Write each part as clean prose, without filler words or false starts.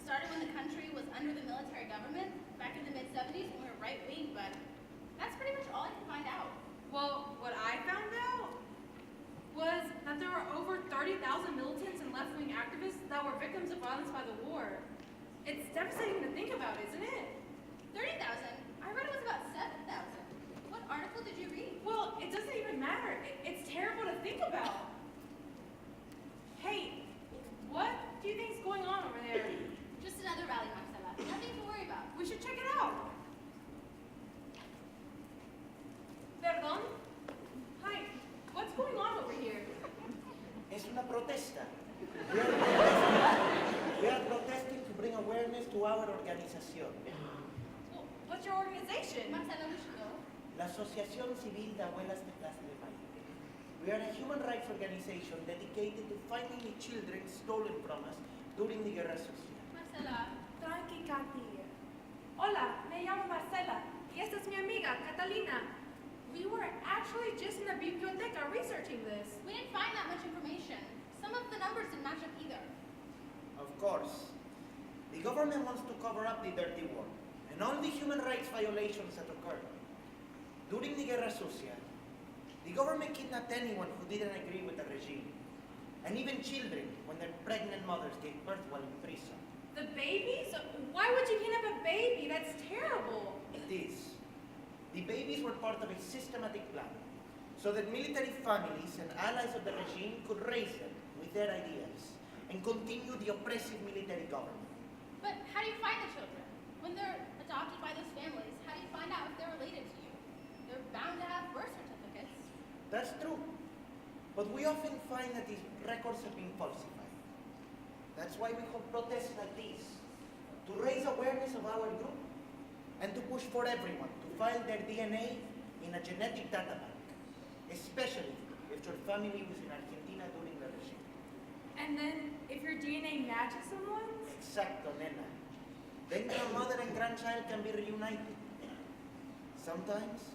started when the country was under the military government back in the mid-70s when we were right-wing, but that's pretty much all I can find out. Well, what I found out was that there are over 30,000 militants and left-wing activists that were victims of violence by the war. It's devastating to think about, isn't it? 30,000? I read it was about 7,000. What article did you read? Well, it doesn't even matter. It's terrible to think about. Hey, what do you think's going on over there? Just another rally, Marcela. Nothing to worry about. We should check it out. Perdón? Hi, what's going on over here? Es una protesta. We are protesting to bring awareness to our organización. Well, what's your organization? Marcela, we should go. La Asociación Civil de Abuelas de Plaza de Mayo. We are a human rights organization dedicated to finding the children stolen from us during the Guerra Sucia. Marcela. Tranqui, Katy. Hola, me llamo Marcela, y esta es mi amiga, Catalina. We were actually just in the biblioteca researching this. We didn't find that much information. Some of the numbers didn't match up either. Of course, the government wants to cover up the dirty war and all the human rights violations that occurred. During the Guerra Sucia, the government kidnapped anyone who didn't agree with the regime, and even children when their pregnant mothers gave birth while in prison. The babies? Why would you kidnap a baby? That's terrible. It is. The babies were part of a systematic plan, so that military families and allies of the regime could raise them with their ideas and continue the oppressive military government. But how do you find the children? When they're adopted by those families, how do you find out if they're related to you? They're bound to have birth certificates. That's true, but we often find that these records have been falsified. That's why we hold protests like these, to raise awareness of our group and to push for everyone to file their DNA in a genetic data bank, especially if your family was in Argentina during the regime. And then, if your DNA matches someone's? Exacto, nena. Then your mother and grandchild can be reunited. Sometimes,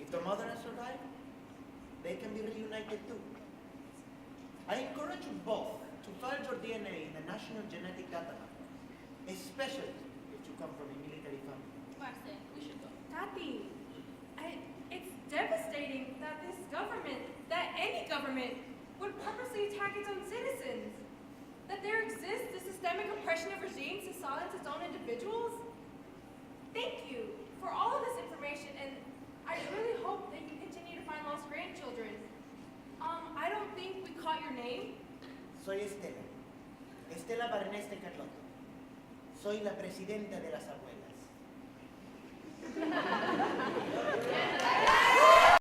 if the mother has survived, they can be reunited too. I encourage you both to file your DNA in the National Genetic Data Bank, especially if you come from a military family. Marcel, we should go. Tati, it's devastating that this government, that any government, would purposely attack its own citizens. That there exists a systemic oppression of regimes to silence its own individuals. Thank you for all of this information, and I really hope that you continue to find lost grandchildren. I don't think we caught your name. Soy Estela. Estela Barnés de Carlotto. Soy la presidenta de las abuelas.